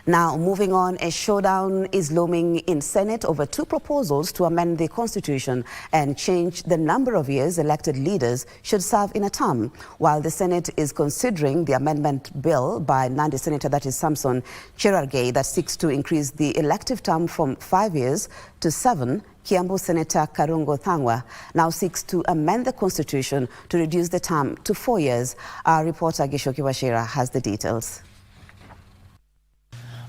Now, moving on, a showdown is looming in Senate over two proposals to amend the Constitution and change the number of years elected leaders should serve in a term. While the Senate is considering the amendment bill by Nandi Senator, that is Samson Cherargei, that seeks to increase the elective term from 5 years to 7, Kiambu Senator Karungo Thangwa now seeks to amend the Constitution to reduce the term to 4 years. Our reporter Gishoki Washira has the details.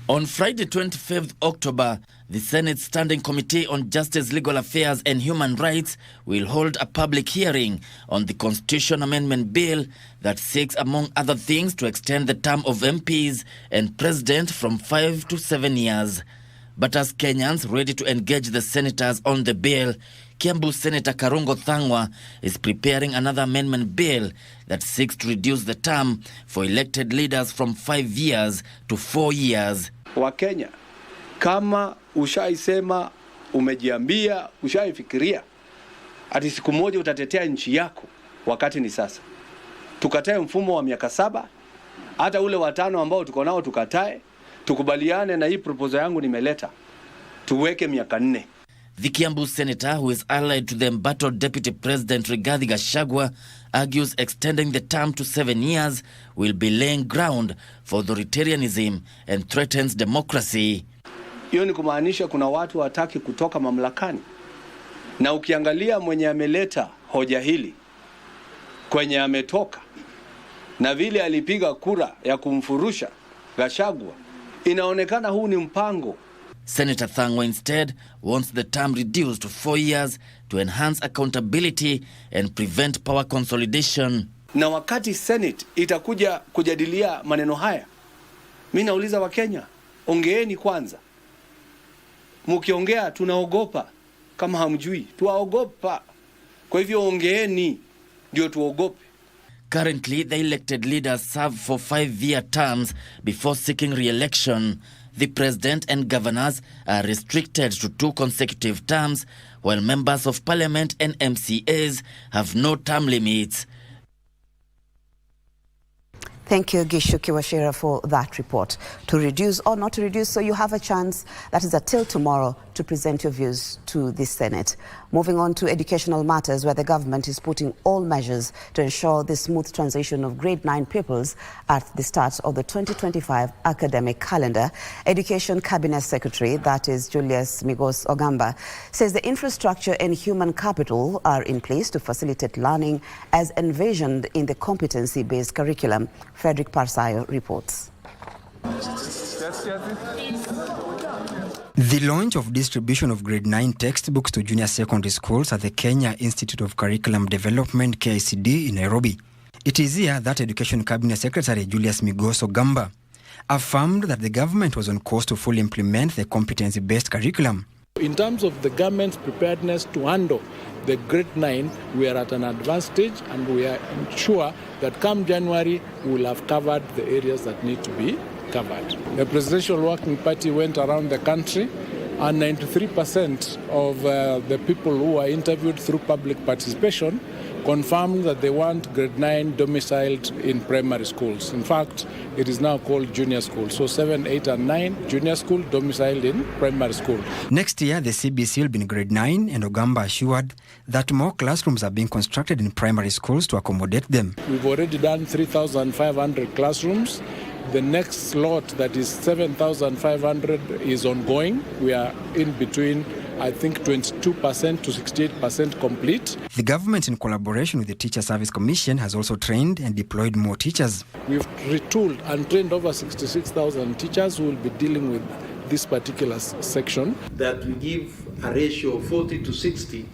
On Friday, 25th October, the Senate Standing Committee on Justice, Legal Affairs and Human Rights will hold a public hearing on the Constitution Amendment Bill that seeks, among other things, to extend the term of MPs and President from 5 to 7 years. But as Kenyans ready to engage the senators on the bill, Kiambu Senator Karungo Thangwa is preparing another amendment bill that seeks to reduce the term for elected leaders from 5 years to 4 years. Wakenya, kama ushaisema, umejiambia, ushaifikiria ati siku moja utatetea nchi yako, wakati ni sasa. Tukatae mfumo wa miaka 7, hata ule watano ambao tuko nao tukatae, tukubaliane na hii proposal yangu nimeleta, tuweke miaka 4. The Kiambu senator, who is allied to the embattled Deputy President Rigathi Gachagua, argues extending the term to 7 years will be laying ground for authoritarianism and threatens democracy. Hiyo ni kumaanisha kuna watu wataki kutoka mamlakani. Na ukiangalia mwenye ameleta hoja hili, kwenye ametoka, na vile alipiga kura ya kumfurusha Gachagua, inaonekana huu ni mpango. Senator Thangwa instead wants the term reduced to 4 years to enhance accountability and prevent power consolidation. Na wakati Senate itakuja kujadilia maneno haya, mimi nauliza Wakenya, ongeeni kwanza. Mukiongea tunaogopa, kama hamjui, tuwaogopa. Kwa hivyo ongeeni ndio tuogope. Currently, the elected leaders serve for 5-year terms before seeking re-election. The president and governors are restricted to 2 consecutive terms, while members of parliament and MCAs have no term limits. Thank you, Gishuki Washira, for that report. To reduce or not to reduce, so you have a chance, that is until tomorrow, to present your views to the Senate. Moving on to educational matters, where the government is putting all measures to ensure the smooth transition of grade 9 pupils at the start of the 2025 academic calendar. Education Cabinet Secretary, that is Julius Migos Ogamba, says the infrastructure and human capital are in place to facilitate learning as envisioned in the competency-based curriculum. Frederick Parsayo reports. The launch of distribution of grade 9 textbooks to junior secondary schools at the Kenya Institute of Curriculum Development, KICD, in Nairobi. It is here that Education Cabinet Secretary Julius Migos Ogamba affirmed that the government was on course to fully implement the competency-based curriculum. In terms of the government's preparedness to handle the grade 9, we are at an advanced stage, and we are sure that come January we will have covered the areas that need to be covered. The Presidential Working Party went around the country, and 93% of the people who were interviewed through public participation confirmed that they want grade 9 domiciled in primary schools. In fact, it is now called junior school. So 7, 8 and 9, junior school domiciled in primary school. Next year, the CBC will be in grade 9, and Ogamba assured that more classrooms are being constructed in primary schools to accommodate them. We've already done 3,500 classrooms. The next slot, that is 7,500, is ongoing. We are in between, I think, 22% to 68% complete. The government, in collaboration with the Teacher Service Commission, has also trained and deployed more teachers. We've retooled and trained over 66,000 teachers who will be dealing with this particular section. That we give a ratio of 40 to 60,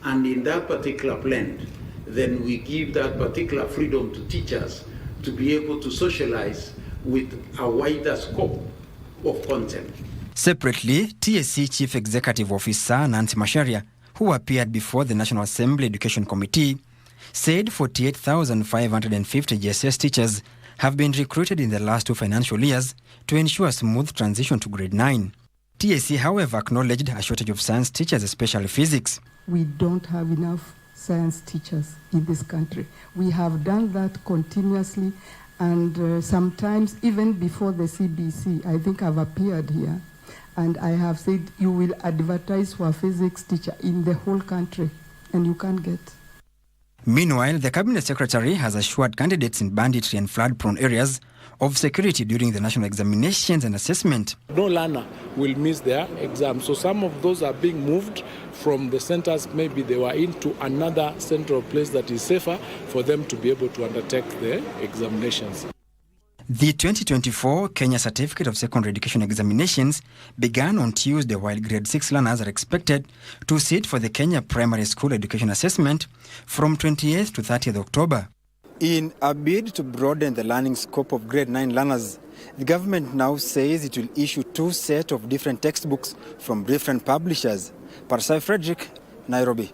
and in that particular blend, then we give that particular freedom to teachers to be able to socialize with a wider scope of content. Separately, TSC Chief Executive Officer Nancy Macharia, who appeared before the National Assembly Education Committee, said 48,550 JSS teachers have been recruited in the last 2 financial years to ensure a smooth transition to grade 9. TSC, however, acknowledged a shortage of science teachers, especially physics. We don't have enough science teachers in this country. We have done that continuously, And sometimes, even before the CBC, I think I've appeared here, and I have said, you will advertise for a physics teacher in the whole country, and you can't get. Meanwhile, the Cabinet Secretary has assured candidates in banditry and flood-prone areas of security during the national examinations and assessment. No learner will miss their exam. So some of those are being moved from the centers, maybe they were into another central place that is safer for them to be able to undertake the examinations. The 2024 Kenya Certificate of Secondary Education examinations began on Tuesday, while grade 6 learners are expected to sit for the Kenya Primary School Education Assessment from 28th to 30th October. In a bid to broaden the learning scope of grade 9 learners, the government now says it will issue 2 sets of different textbooks from different publishers. Parsai Frederick, Nairobi.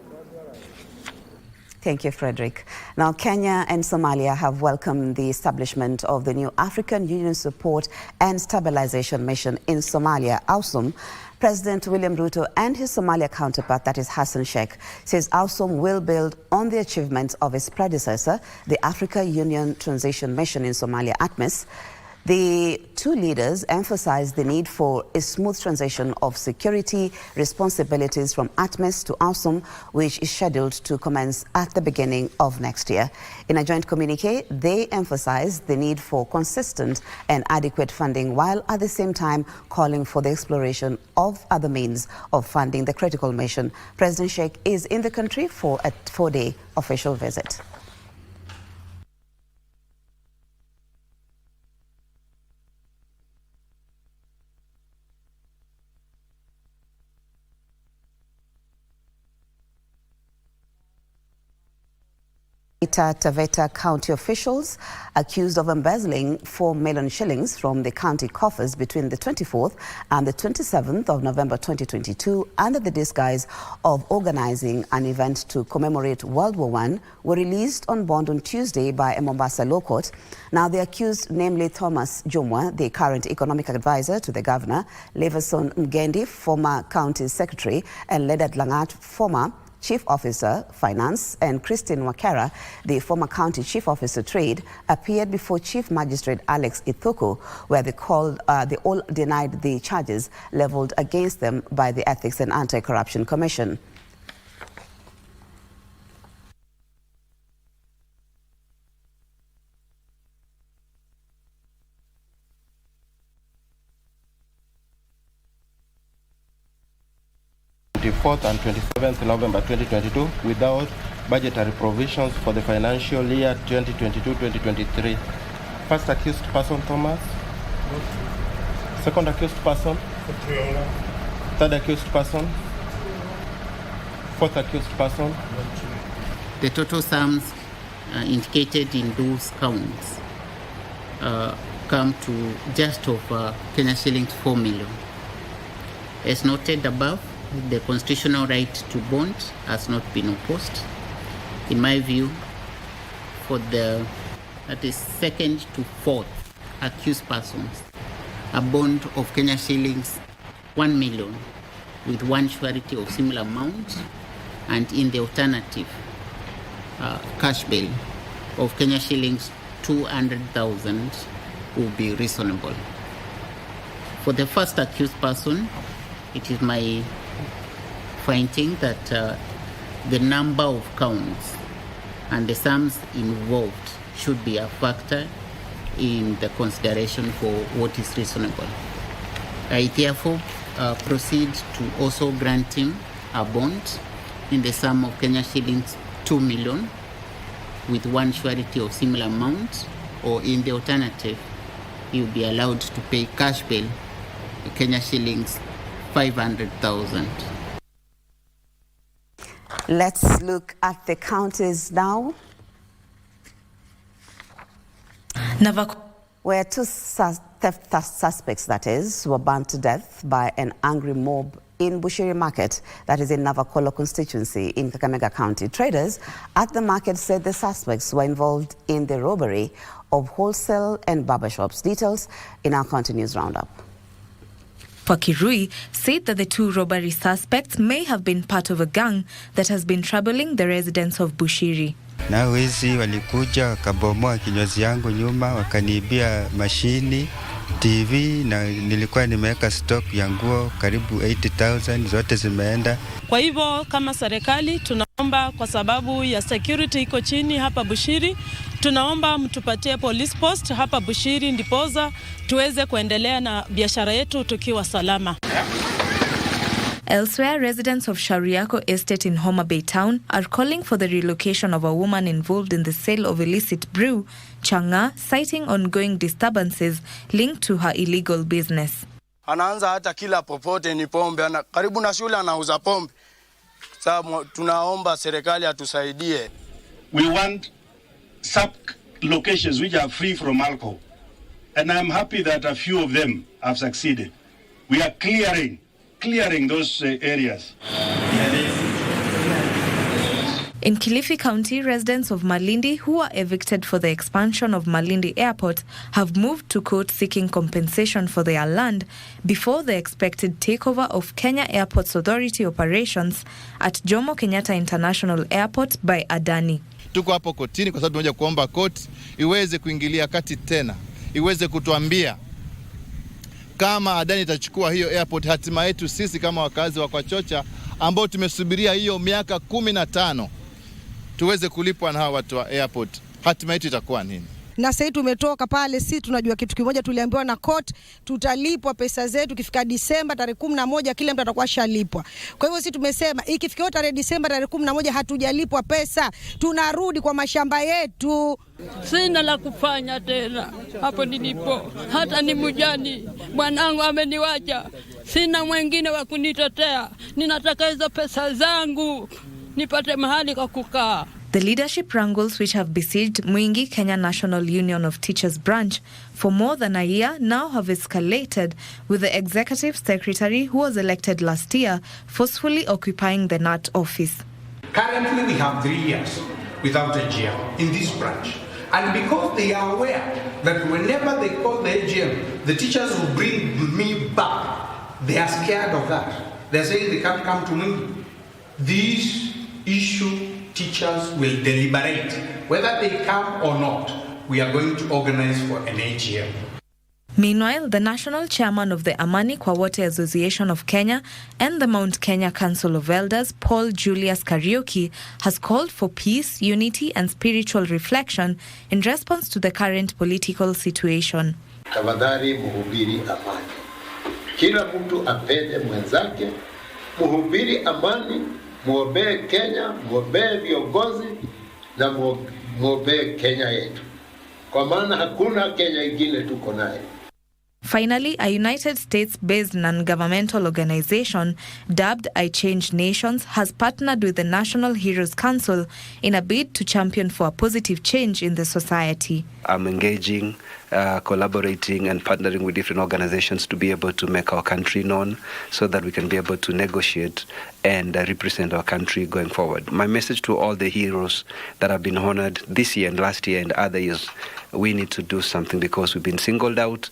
Thank you, Frederick. Now, Kenya and Somalia have welcomed the establishment of the new African Union Support and Stabilization Mission in Somalia, AUSUM. President William Ruto and his Somalia counterpart, that is Hassan Sheikh, says AUSUM will build on the achievements of its predecessor, the Africa Union Transition Mission in Somalia, ATMIS. The two leaders emphasized the need for a smooth transition of security responsibilities from ATMIS to AUSUM, which is scheduled to commence at the beginning of next year. In a joint communique, they emphasized the need for consistent and adequate funding, while at the same time calling for the exploration of other means of funding the critical mission. President Sheikh is in the country for a 4-day official visit. Taveta County officials accused of embezzling 4 million shillings from the county coffers between the 24th and the 27th of November 2022 under the disguise of organizing an event to commemorate World War I were released on bond on Tuesday by a Mombasa law court. Now, the accused, namely Thomas Jumwa, the current economic advisor to the governor, Leverson Mgendi, former county secretary, and Ledat Langat, former Chief Officer Finance, and Christine Wakera, the former County Chief Officer Trade, appeared before Chief Magistrate Alex Ithuku, where they all denied the charges leveled against them by the Ethics and Anti-Corruption Commission. And 27th November 2022 without budgetary provisions for the financial year 2022-2023. First accused person, Thomas. Second accused person. Third accused person. Fourth accused person. The total sums indicated in those counts come to just over Kenya shillings 4 million. As noted above, the constitutional right to bond has not been opposed. In my view, for the second to fourth accused persons, a bond of Kenya shillings 1 million with one surety of similar amount, and in the alternative, cash bail of Kenya shillings 200,000 will be reasonable. For the first accused person, it is my finding that the number of counts and the sums involved should be a factor in the consideration for what is reasonable. I therefore proceed to also grant him a bond in the sum of Kenya shillings 2 million with one surety of similar amount, or in the alternative, he will be allowed to pay cash bail Kenya shillings 500,000. Let's look at the counties now, where two theft suspects, that is, were burned to death by an angry mob in Bushiri Market, that is in Navakolo constituency in Kakamega County. Traders at the market said the suspects were involved in the robbery of wholesale and barber shops. Details in our County News Roundup. Pakirui said that the two robbery suspects may have been part of a gang that has been troubling the residents of Bushiri. Na wezi walikuja wakabomoa kinyozi yangu nyuma, wakaniibia mashini, TV, na nilikuwa nimeweka stock ya nguo karibu 80,000, zote zimeenda. Kwa hivyo kama serikali tunaomba, kwa sababu ya security iko chini hapa Bushiri, tunaomba mtupatie police post hapa Bushiri ndipoza tuweze kuendelea na biashara yetu tukiwa salama. Elsewhere, residents of Shariako Estate in Homa Bay Town are calling for the relocation of a woman involved in the sale of illicit brew, changa, citing ongoing disturbances linked to her illegal business. Anaanza hata kila popote ni pombe, karibu na shule anauza pombe. Sasa tunaomba serikali atusaidie. We want sub-locations which are free from alcohol. And I'm happy that a few of them have succeeded. We are clearing those areas. In Kilifi County, residents of Malindi who are evicted for the expansion of Malindi Airport have moved to court seeking compensation for their land before the expected takeover of Kenya Airports Authority operations at Jomo Kenyatta International Airport by Adani. Tuko hapo kotini kwa sababu tunataka kuomba koti iweze kuingilia kati tena, iweze kutuambia kama Adani itachukua hiyo airport, hatima yetu sisi kama wakazi wa Kwachocha ambao tumesubiria hiyo miaka 15 tuweze kulipwa na hawa watu wa airport, hatima yetu itakuwa nini? Na sasa tumetoka pale, si tunajua kitu kimoja, tuliambiwa na court tutalipwa pesa zetu kifika Disemba tarehe 11 kila mtu atakuwa shalipwa. Kwa hivyo sisi tumesema ikifika tarehe Disemba tarehe 11 hatujalipwa pesa, tunarudi kwa mashamba yetu. Sina la kufanya tena hapo nilipo, hata ni mjani mwanangu ameniwacha, sina mwingine wa kunitetea. Ninataka hizo pesa zangu nipate mahali kwa kukaa. The leadership wrangles which have besieged Mwingi Kenya National Union of Teachers branch for more than a year now have escalated, with the executive secretary who was elected last year forcefully occupying the NAT office. Currently we have 3 years without a GM in this branch. And because they are aware that whenever they call the AGM, the teachers will bring me back, they are scared of that. They're saying they can't come to me. This issue, teachers will deliberate. Whether they come or not, we are going to organize for an AGM. Meanwhile, the national chairman of the Amani Kwawote Association of Kenya and the Mount Kenya Council of Elders, Paul Julius Karaoke, has called for peace, unity and spiritual reflection in response to the current political situation. Tafadhali muhubiri amani. Kila mtu apende mwenzake, muhubiri amani, muombee Kenya, muombee viongozi na muombee Kenya yetu. Kwa maana hakuna Kenya ingine tuko nayo. Finally, a United States-based non-governmental organization dubbed I Change Nations has partnered with the National Heroes Council in a bid to champion for a positive change in the society. I'm engaging, collaborating and partnering with different organizations to be able to make our country known so that we can be able to negotiate and represent our country going forward. My message to all the heroes that have been honored this year and last year and other years, we need to do something because we've been singled out.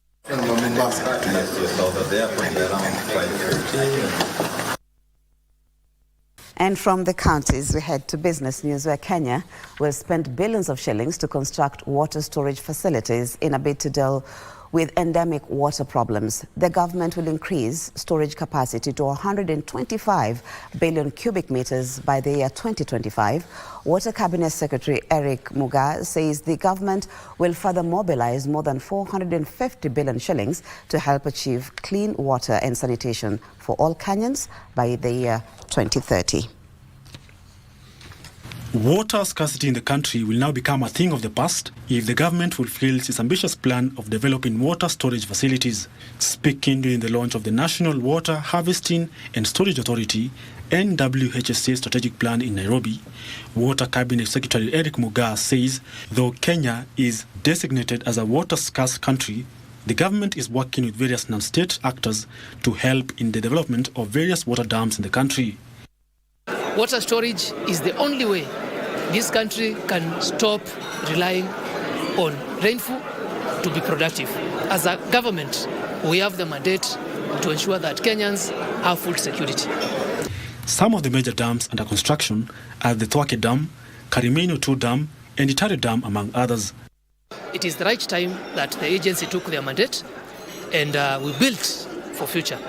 And from the counties, we head to business news, where Kenya will spend billions of shillings to construct water storage facilities in a bid to deal with endemic water problems. The government will increase storage capacity to 125 billion cubic meters by the year 2025. Water Cabinet Secretary Eric Muga says the government will further mobilize more than 450 billion shillings to help achieve clean water and sanitation for all Kenyans by the year 2030. Water scarcity in the country will now become a thing of the past if the government fulfills its ambitious plan of developing water storage facilities. Speaking during the launch of the National Water Harvesting and Storage Authority NWHSA strategic plan in Nairobi, Water Cabinet Secretary Eric Muga says though Kenya is designated as a water-scarce country, the government is working with various non-state actors to help in the development of various water dams in the country. Water storage is the only way this country can stop relying on rainfall to be productive. As a government, we have the mandate to ensure that Kenyans have food security. Some of the major dams under construction are the Thwake Dam, Karimeno 2 Dam, and Itare Dam, among others. It is the right time that the agency took their mandate and we built for future.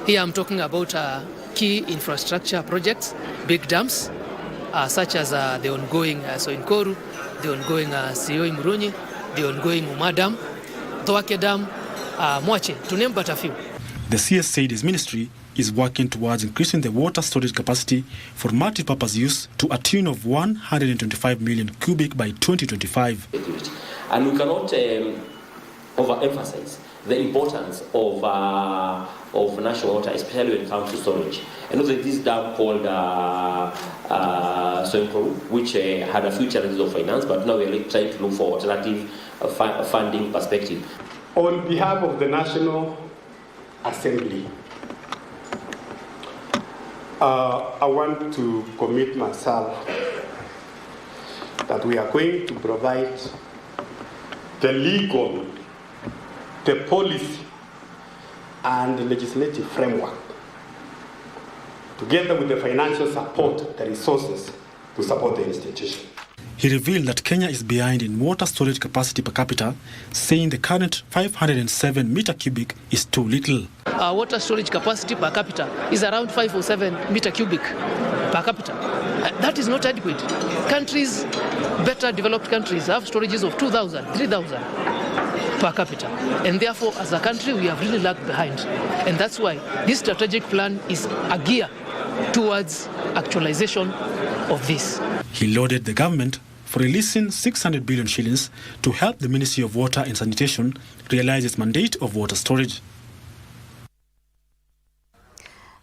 Here I'm talking about key infrastructure projects, big dams, such as the ongoing Soinkoru, the ongoing Sioi Murunyi, the ongoing Uma Dam, Toake Dam, Mwache, to name but a few. The CS said his ministry is working towards increasing the water storage capacity for multi-purpose use to a tune of 125 million cubic by 2025. And we cannot overemphasize the importance of national water, especially when it comes to storage. I know that this dam called Soinkoru, which had a few challenges of finance, but now we're trying to look for alternative funding perspective. On behalf of the National Assembly, I want to commit myself that we are going to provide the legal, the policy, and the legislative framework, together with the financial support, the resources to support the institution. He revealed that Kenya is behind in water storage capacity per capita, saying the current 507 meter cubic is too little. Our water storage capacity per capita is around 5 or 7 meter cubic per capita. That is not adequate. Countries, better developed countries, have storages of 2,000, 3,000 per capita. And therefore, as a country, we have really lagged behind. And that's why this strategic plan is a gear towards actualization of this. He lauded the government for releasing 600 billion shillings to help the Ministry of Water and Sanitation realize its mandate of water storage.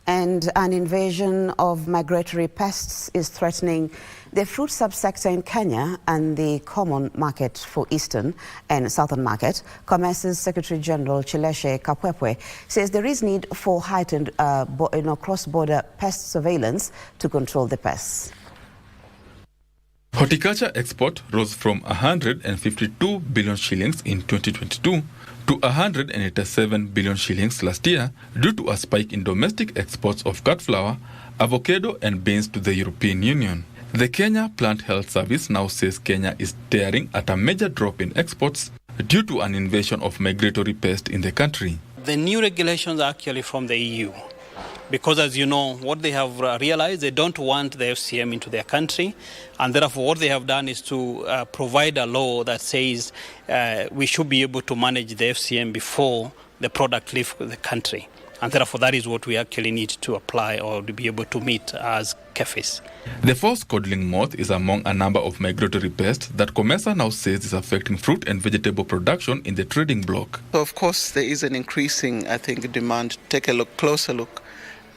And an invasion of migratory pests is threatening the fruit subsector in Kenya and the common market for Eastern and Southern market. Commerce's Secretary General Chileshe Kapwepwe says there is need for heightened cross-border pest surveillance to control the pests. Horticulture export rose from 152 billion shillings in 2022 to 187 billion shillings last year due to a spike in domestic exports of cut flour, avocado and beans to the European Union. The Kenya Plant Health Service now says Kenya is staring at a major drop in exports due to an invasion of migratory pests in the country. The new regulations are actually from the EU. Because, as you know, what they have realized, they don't want the FCM into their country. And therefore, what they have done is to provide a law that says we should be able to manage the FCM before the product leaves the country. And therefore, that is what we actually need to apply or to be able to meet as KEFIS. The false codling moth is among a number of migratory pests that COMESA now says is affecting fruit and vegetable production in the trading bloc. So of course, there is an increasing, demand. Take a closer look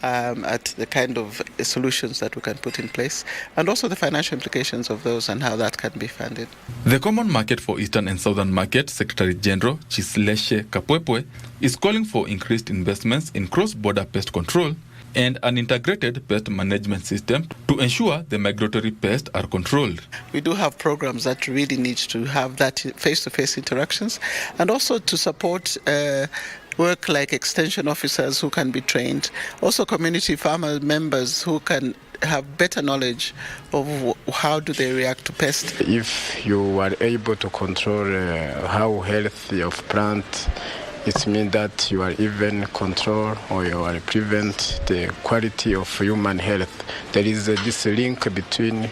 at the kind of solutions that we can put in place and also the financial implications of those and how that can be funded. The Common Market for Eastern and Southern Market Secretary General Chisleshe Kapwepwe is calling for increased investments in cross-border pest control and an integrated pest management system to ensure the migratory pests are controlled. We do have programs that really need to have that face-to-face interactions and also to support work like extension officers who can be trained, also community farmer members who can have better knowledge of how do they react to pests. If you are able to control how healthy of plant, it means that you are even control or you are prevent the quality of human health. There is this link between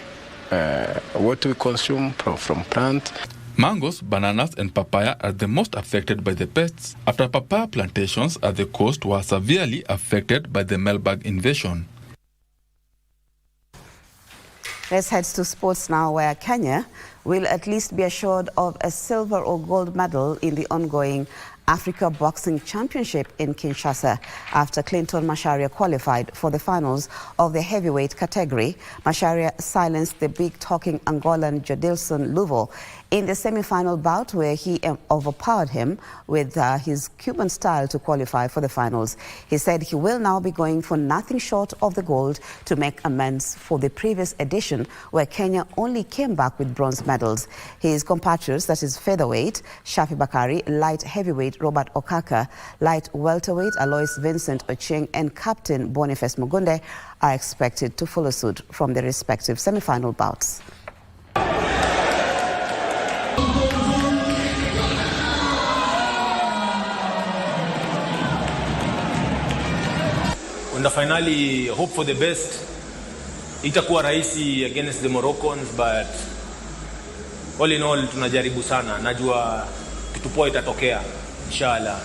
what we consume from plant. Mangoes, bananas and papaya are the most affected by the pests after papaya plantations at the coast were severely affected by the mealbug invasion. Let's head to sports now, where Kenya will at least be assured of a silver or gold medal in the ongoing Africa Boxing Championship in Kinshasa after Clinton Macharia qualified for the finals of the heavyweight category. Macharia silenced the big-talking Angolan Jadilson Luvo in the semi-final bout, where he overpowered him with his Cuban style to qualify for the finals. He said he will now be going for nothing short of the gold to make amends for the previous edition, where Kenya only came back with bronze medals. His compatriots, that is featherweight Shafi Bakari, light heavyweight Robert Okaka, light welterweight Alois Vincent Ocheng and captain Boniface Mugunde are expected to follow suit from their respective semi-final bouts. And finally, hope for the best. Itakuwa rahisi against the Moroccans, but all in all tunajaribu sana. Najua kitu poa itatokea inshallah.